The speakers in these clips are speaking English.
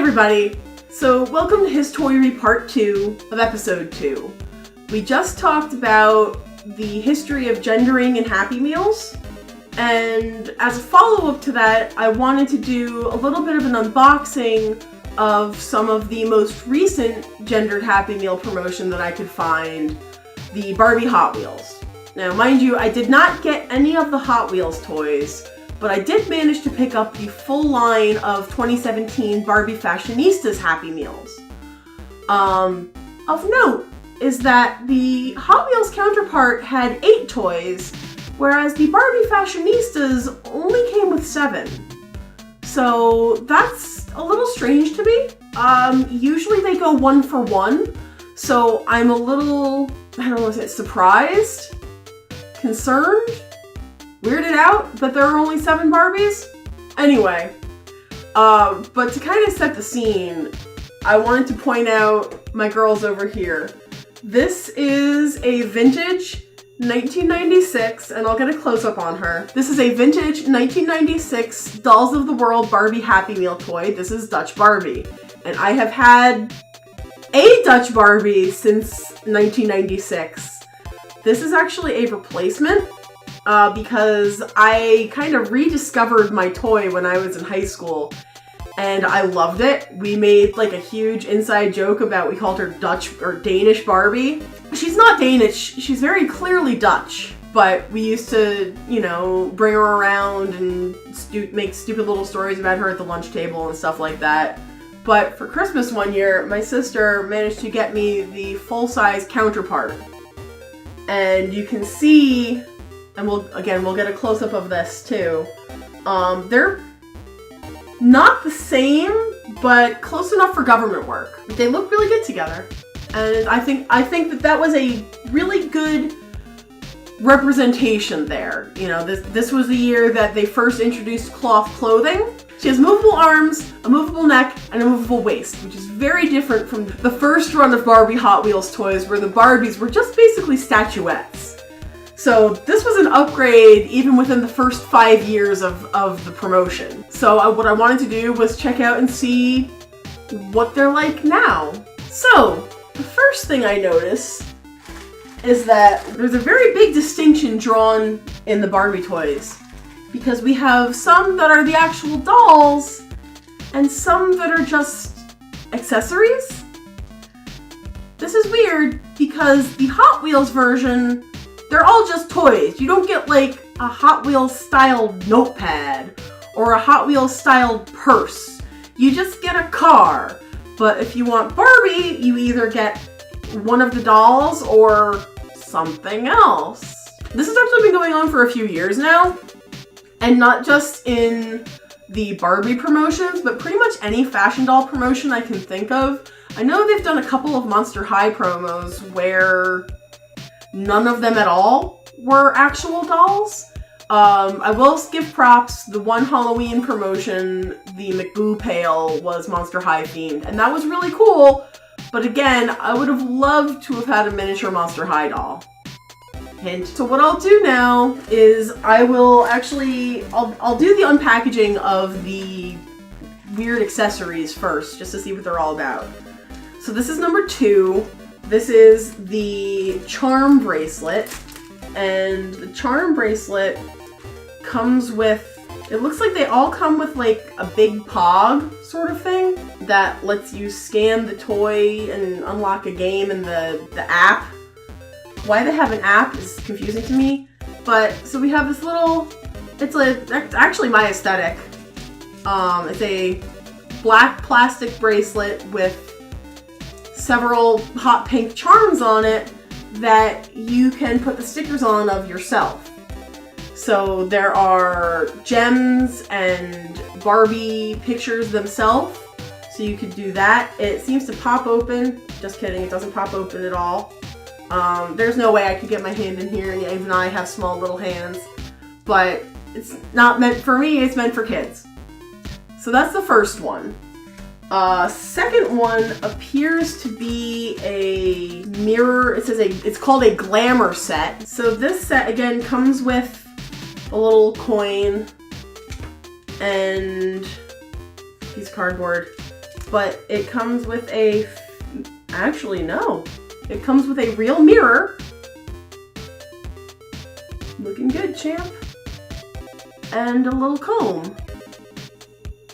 everybody! So welcome to HISTOYRY Part 2 of Episode 2. We just talked about the history of gendering in Happy Meals, and as a follow-up to that, I wanted to do a little bit of an unboxing of some of the most recent gendered Happy Meal promotion that I could find, the Barbie Hot Wheels. Now, mind you, I did not get any of the Hot Wheels toys, but I did manage to pick up the full line of 2017 Barbie Fashionistas Happy Meals. Of note is that the Hot Wheels counterpart had 8 toys, whereas the Barbie Fashionistas only came with 7. So that's a little strange to me. Usually they go 1 for 1, so I'm a little, I don't know, surprised? Concerned? Weirded out that there are only 7 Barbies? Anyway, but to kind of set the scene, I wanted to point out my girls over here. This is a vintage 1996, and I'll get a close-up on her. This is a vintage 1996 Dolls of the World Barbie Happy Meal toy. This is Dutch Barbie. And I have had a Dutch Barbie since 1996. This is actually a replacement. Because I kind of rediscovered my toy when I was in high school, and I loved it. We made like a huge inside joke about, we called her Dutch or Danish Barbie. She's not Danish, she's very clearly Dutch, but we used to, you know, bring her around and make stupid little stories about her at the lunch table and stuff like that. But for Christmas one year, my sister managed to get me the full-size counterpart. And you can see, and we'll get a close-up of this too. They're not the same, but close enough for government work. They look really good together. And I think that was a really good representation there. You know, this was the year that they first introduced cloth clothing. She has movable arms, a movable neck, and a movable waist, which is very different from the first run of Barbie Hot Wheels toys, where the Barbies were just basically statuettes. So this was an upgrade even within the first 5 years of the promotion. So what I wanted to do was check out and see what they're like now. So the first thing I noticed is that there's a very big distinction drawn in the Barbie toys, because we have some that are the actual dolls and some that are just accessories. This is weird because the Hot Wheels version, they're all just toys. You don't get like a Hot Wheels styled notepad or a Hot Wheels styled purse. You just get a car. But if you want Barbie, you either get one of the dolls or something else. This has actually been going on for a few years now. And not just in the Barbie promotions, but pretty much any fashion doll promotion I can think of. I know they've done a couple of Monster High promos where none of them at all were actual dolls. I will give props. The one Halloween promotion, the McBoo pail, was Monster High themed, and that was really cool. But again, I would have loved to have had a miniature Monster High doll. Hint. So what I'll do now is I'll do the unpackaging of the weird accessories first, just to see what they're all about. So this is number 2. This is the charm bracelet, and the charm bracelet comes with, it looks like they all come with like a big pog sort of thing that lets you scan the toy and unlock a game in the app. Why they have an app is confusing to me, but so we have this little, it's actually my aesthetic. It's a black plastic bracelet with several hot pink charms on it that you can put the stickers on of yourself. So there are gems and Barbie pictures themselves, so you could do that. It seems to pop open. Just kidding, it doesn't pop open at all. There's no way I could get my hand in here, and even I have small little hands. But it's not meant for me, it's meant for kids. So that's the first one. Second one appears to be a mirror. It's called a glamour set. So this set again comes with a little coin and piece of cardboard. but it comes with a, actually no, it comes with a real mirror. Looking good, champ. And a little comb.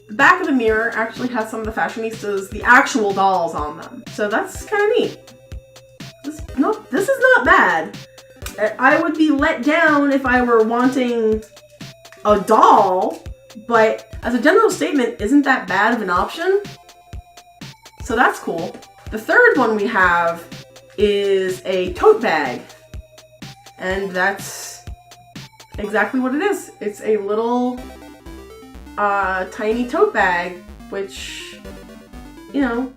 The back of the mirror actually has some of the Fashionistas, the actual dolls on them. So that's kind of neat. This is not bad. I would be let down if I were wanting a doll, but as a general statement, isn't that bad of an option? So that's cool. The third one we have is a tote bag. And that's exactly what it is. It's a little tiny tote bag, which, you know,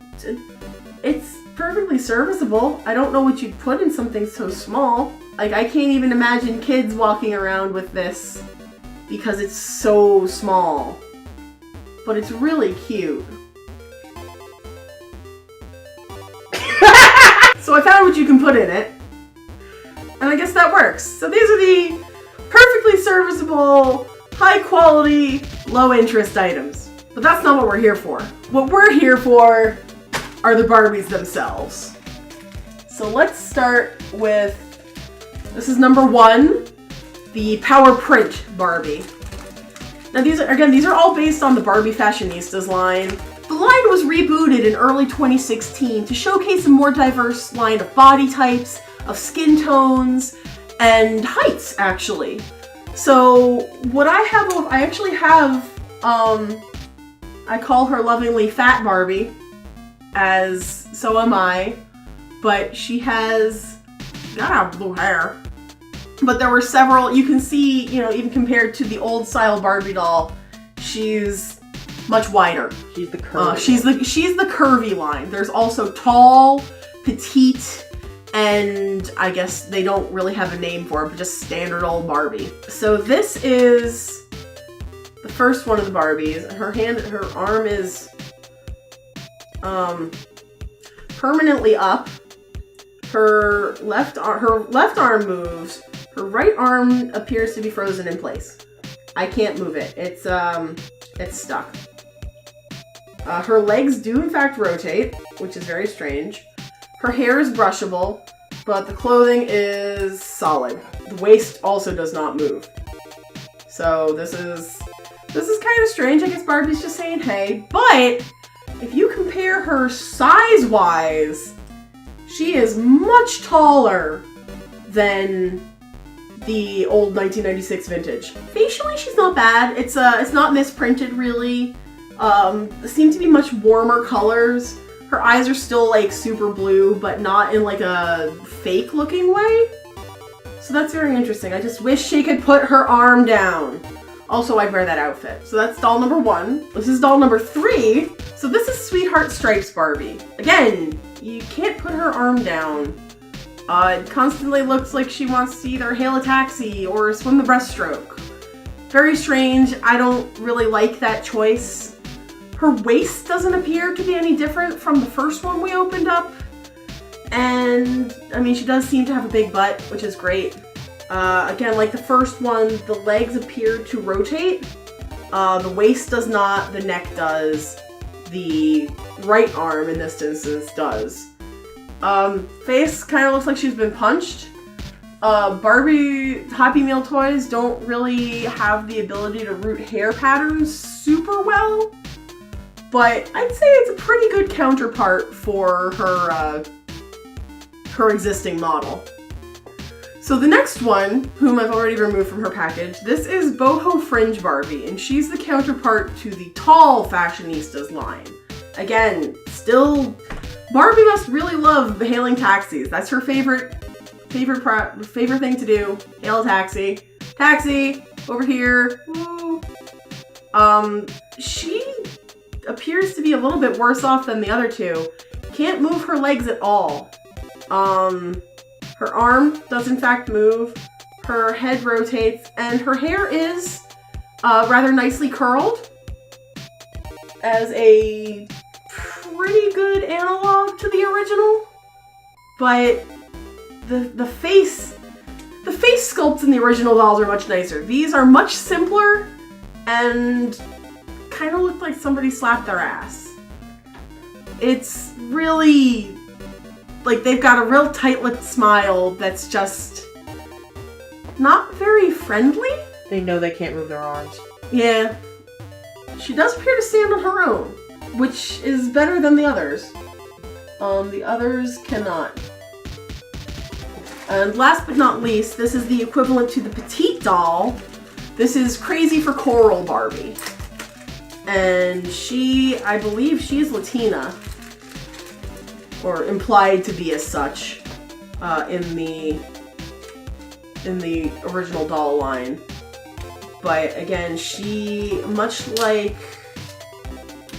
it's perfectly serviceable. I don't know what you'd put in something so small. Like, I can't even imagine kids walking around with this because it's so small. But it's really cute. So I found what you can put in it. And I guess that works. So these are the perfectly serviceable, high quality, low interest items. But that's not what we're here for. What we're here for are the Barbies themselves. So let's start with, this is number 1, the Power Print Barbie. Now these are all based on the Barbie Fashionistas line. The line was rebooted in early 2016 to showcase a more diverse line of body types, of skin tones, and heights, actually. So what I actually have, I call her lovingly Fat Barbie, as so am I, but she has gotta have blue hair. But there were several, you can see, you know, even compared to the old style Barbie doll, she's much wider. She's the curvy. She's the curvy line. There's also tall, petite, and I guess they don't really have a name for it, but just standard old Barbie. So this is the first one of the Barbies. Her arm is permanently up. Her left arm moves. Her right arm appears to be frozen in place. I can't move it. It's stuck. Her legs do in fact rotate, which is very strange. Her hair is brushable, but the clothing is solid. The waist also does not move. So this is kind of strange. I guess Barbie's just saying hey, but if you compare her size-wise, she is much taller than the old 1996 vintage. Facially, she's not bad. It's not misprinted really. Seem to be much warmer colors. Her eyes are still like super blue, but not in like a fake looking way. So that's very interesting. I just wish she could put her arm down. Also, I'd wear that outfit. So that's doll number 1. This is doll number 3. So this is Sweetheart Stripes Barbie. Again, you can't put her arm down. It constantly looks like she wants to either hail a taxi or swim the breaststroke. Very strange. I don't really like that choice. Her waist doesn't appear to be any different from the first one we opened up. And, I mean, she does seem to have a big butt, which is great. Again, like the first one, the legs appear to rotate. The waist does not, the neck does. The right arm, in this instance, does. Face kind of looks like she's been punched. Barbie Happy Meal toys don't really have the ability to root hair patterns super well. But I'd say it's a pretty good counterpart for her existing model. So the next one, whom I've already removed from her package, this is Boho Fringe Barbie, and she's the counterpart to the tall Fashionistas line. Again, still, Barbie must really love hailing taxis. That's her favorite thing to do. Hail a taxi. Taxi! Over here. Woo! She appears to be a little bit worse off than the other two. Can't move her legs at all. Her arm does in fact move, her head rotates, and her hair is rather nicely curled as a pretty good analog to the original. But the face sculpts in the original dolls are much nicer. These are much simpler and kind of look like somebody slapped their ass. It's really, like, they've got a real tight-lipped smile that's just not very friendly. They know they can't move their arms. Yeah. She does appear to stand on her own, which is better than the others. The others cannot. And last but not least, this is the equivalent to the petite doll. This is Crazy for Coral Barbie. And she, I believe she's Latina. Or implied to be as such in the original doll line. But again, she, much like,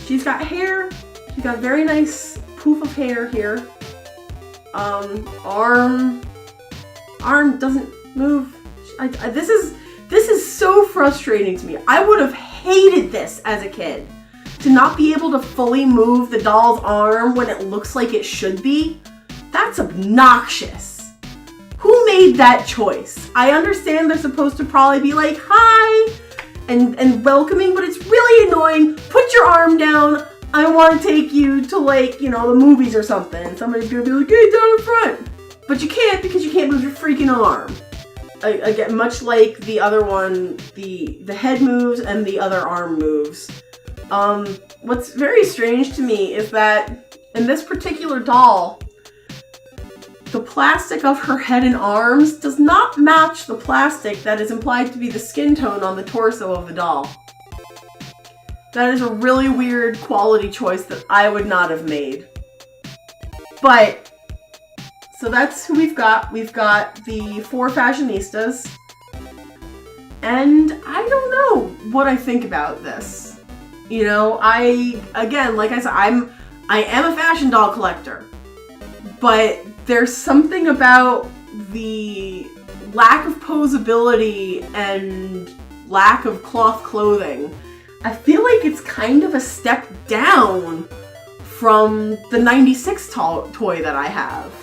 she's got hair. She's got a very nice poof of hair here. Arm doesn't move. This is so frustrating to me. I would have hated this as a kid. To not be able to fully move the doll's arm when it looks like it should be. That's obnoxious. Who made that choice? I understand they're supposed to probably be like, hi, and welcoming, but it's really annoying. Put your arm down. I want to take you to, like, you know, the movies or something. And somebody's going to be like, hey, down in front. But you can't because you can't move your freaking arm. Again, much like the other one, the head moves and the other arm moves. What's very strange to me is that in this particular doll, the plastic of her head and arms does not match the plastic that is implied to be the skin tone on the torso of the doll. That is a really weird quality choice that I would not have made. But, so that's who we've got. We've got the 4 Fashionistas. And I don't know what I think about this. You know, again, like I said, I am a fashion doll collector. But there's something about the lack of posability and lack of cloth clothing. I feel like it's kind of a step down from the 96 toy that I have.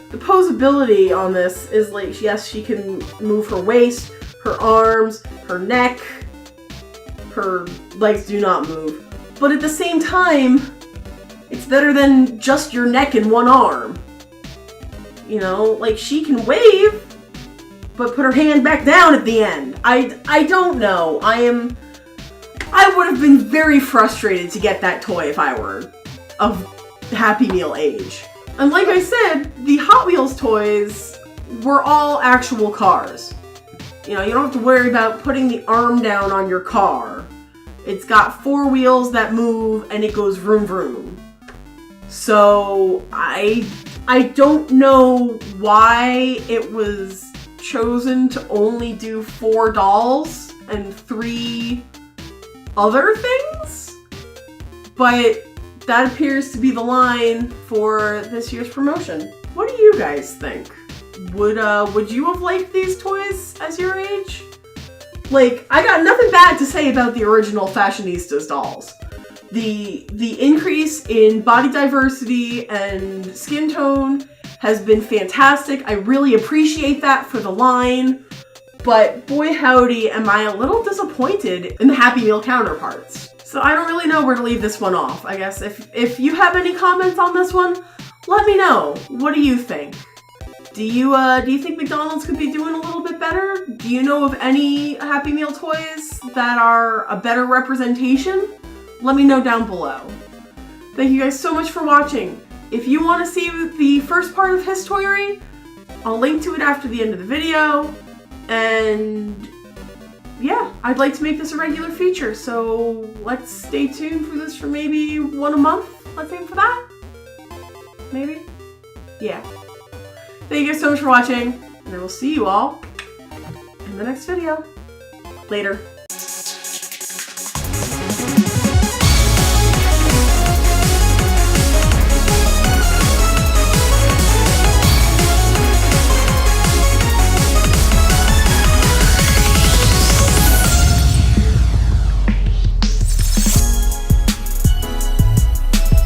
The posability on this is like, yes, she can move her waist, her arms, her neck. Her legs do not move. But at the same time, it's better than just your neck and one arm. You know, like, she can wave, but put her hand back down at the end. I don't know. I would have been very frustrated to get that toy if I were of Happy Meal age. And like I said, the Hot Wheels toys were all actual cars. You know, you don't have to worry about putting the arm down on your car. It's got 4 wheels that move and it goes vroom vroom. So I don't know why it was chosen to only do 4 dolls and 3 other things, but that appears to be the line for this year's promotion. What do you guys think? Would you have liked these toys as your age? Like, I got nothing bad to say about the original Fashionistas dolls. The increase in body diversity and skin tone has been fantastic. I really appreciate that for the line. But boy howdy, am I a little disappointed in the Happy Meal counterparts. So I don't really know where to leave this one off. I guess if you have any comments on this one, let me know. What do you think? Do you think McDonald's could be doing a little bit better? Do you know of any Happy Meal toys that are a better representation? Let me know down below. Thank you guys so much for watching. If you want to see the first part of HISTORY, I'll link to it after the end of the video. And yeah, I'd like to make this a regular feature, so let's stay tuned for this for maybe 1 a month. Let's aim for that. Maybe? Yeah. Thank you guys so much for watching, and I will see you all in the next video. Later.